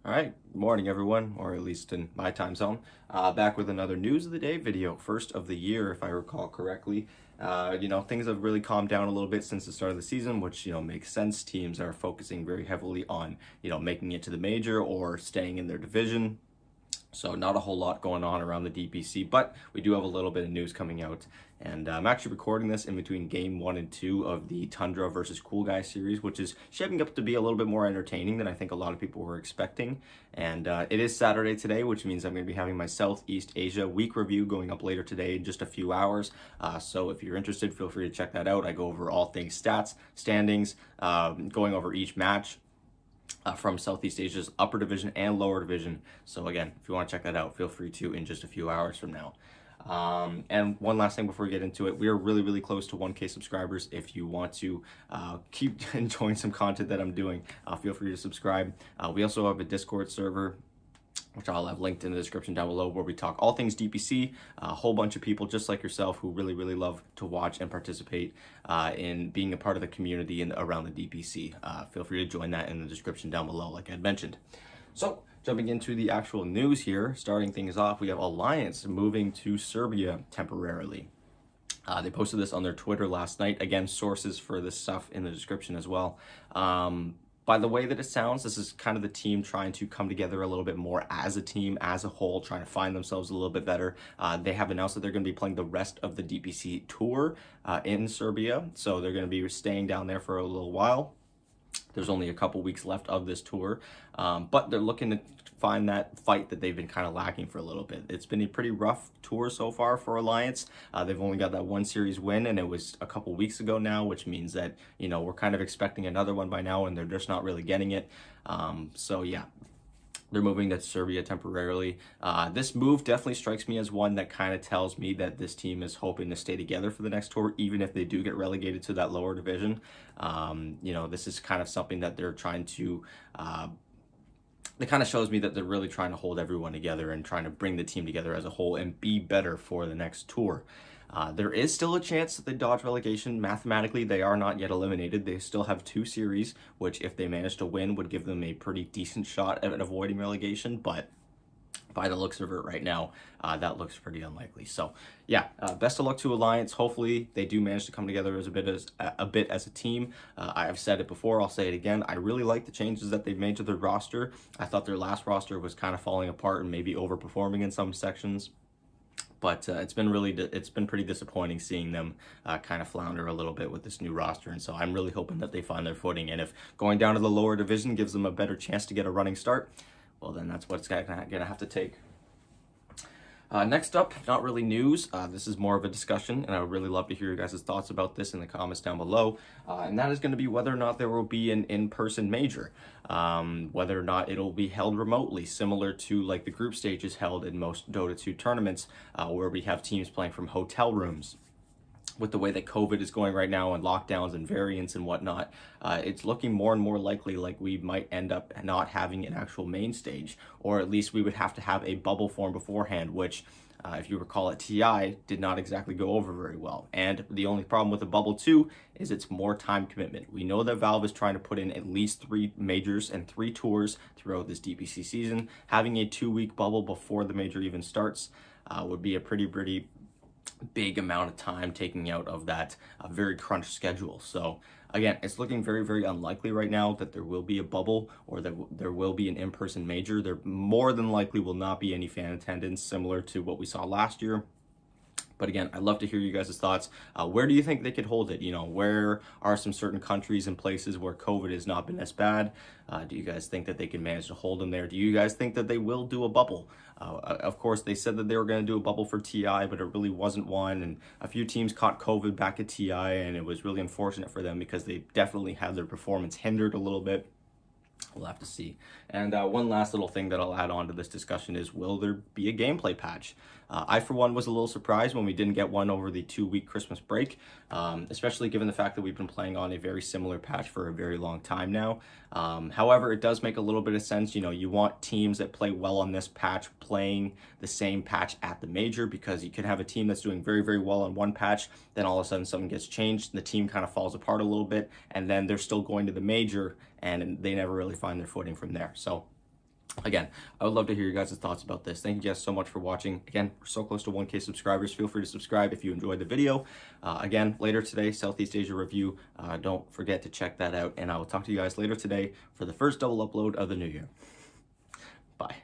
All right, morning everyone, or at least in my time zone. Back with another news of the day video, first of the year, if I recall correctly. Things have really calmed down a little bit since the start of the season, which, makes sense. Teams are focusing very heavily on, making it to the major or staying in their division. So not a whole lot going on around the DPC, but we do have a little bit of news coming out. And I'm actually recording this in between game 1 and 2 of the Tundra versus Cool Guy series, which is shaping up to be a little bit more entertaining than I think a lot of people were expecting. And it is Saturday today, which means I'm going to be having my Southeast Asia week review going up later today in just a few hours. So if you're interested, feel free to check that out. I go over all things stats, standings, going over each match. From Southeast Asia's upper division and lower division. So again, if you want to check that out, feel free to in just a few hours from now. And one last thing before we get into it, we are really close to 1K subscribers. If you want to keep enjoying some content that I'm doing, feel free to subscribe. We also have a Discord server, which I'll have linked in the description down below, where we talk all things DPC, a whole bunch of people just like yourself who really love to watch and participate in being a part of the community and around the DPC. Feel free to join that in the description down below, like I had mentioned. So, jumping into the actual news here, starting things off, we have Alliance moving to Serbia temporarily. They posted this on their Twitter last night. Again, sources for this stuff in the description as well. By the way that it sounds, this is kind of the team trying to come together a little bit more as a team, as a whole, trying to find themselves a little bit better. They have announced that they're going to be playing the rest of the DPC tour in Serbia, so they're going to be staying down there for a little while. There's only a couple weeks left of this tour, but they're looking to find that fight that they've been kind of lacking for a little bit. It's been a pretty rough tour so far for Alliance. They've only got that one series win, and it was a couple weeks ago now, which means that, we're kind of expecting another one by now, and they're just not really getting it. So yeah. They're moving to Serbia temporarily. This move definitely strikes me as one that kind of tells me that this team is hoping to stay together for the next tour, even if they do get relegated to that lower division. This is kind of something that they're trying to... It kind of shows me that they're really trying to hold everyone together and trying to bring the team together as a whole and be better for the next tour. There is still a chance that they dodge relegation. Mathematically, they are not yet eliminated. They still have 2 series, which if they manage to win would give them a pretty decent shot at avoiding relegation, but by the looks of it right now, that looks pretty unlikely. So yeah, best of luck to Alliance. Hopefully they do manage to come together as a bit as a team. I've said it before, I'll say it again. I really like the changes that they've made to their roster. I thought their last roster was kind of falling apart and maybe overperforming in some sections. But it's been pretty disappointing seeing them kind of flounder a little bit with this new roster. And so I'm really hoping that they find their footing. And if going down to the lower division gives them a better chance to get a running start, well, then that's what it's gonna have to take. Next up, not really news. This is more of a discussion, and I would really love to hear your guys' thoughts about this in the comments down below. And that is going to be whether or not there will be an in-person major, whether or not it'll be held remotely, similar to like the group stages held in most Dota 2 tournaments, where we have teams playing from hotel rooms. With the way that COVID is going right now and lockdowns and variants and whatnot, it's looking more and more likely like we might end up not having an actual main stage, or at least we would have to have a bubble form beforehand, which if you recall at TI did not exactly go over very well. And the only problem with the bubble too is it's more time commitment. We know that Valve is trying to put in at least 3 majors and 3 tours throughout this DPC season. Having a 2-week bubble before the major even starts would be a pretty big amount of time taking out of that very crunched schedule. So again, it's looking very unlikely right now that there will be a bubble or that there will be an in-person major. There more than likely will not be any fan attendance, similar to what we saw last year. But again, I'd love to hear you guys' thoughts. Where do you think they could hold it? Where are some certain countries and places where COVID has not been as bad? Do you guys think that they can manage to hold them there? Do you guys think that they will do a bubble? Of course, they said that they were going to do a bubble for TI, but it really wasn't one. And a few teams caught COVID back at TI, and it was really unfortunate for them because they definitely had their performance hindered a little bit. We'll have to see. And one last little thing that I'll add on to this discussion is, will there be a gameplay patch? I, for one, was a little surprised when we didn't get one over the 2-week Christmas break, especially given the fact that we've been playing on a very similar patch for a very long time now. However, it does make a little bit of sense. You want teams that play well on this patch playing the same patch at the major, because you can have a team that's doing very well on one patch, then all of a sudden something gets changed, and the team kind of falls apart a little bit, and then they're still going to the major, and they never really find their footing from there. So Again, I would love to hear your guys' thoughts about this. Thank you guys so much for watching. Again, we're so close to 1K subscribers. Feel free to subscribe if you enjoyed the video. Again, later today, Southeast Asia review. Don't forget to check that out. And I will talk to you guys later today for the first double upload of the new year. Bye.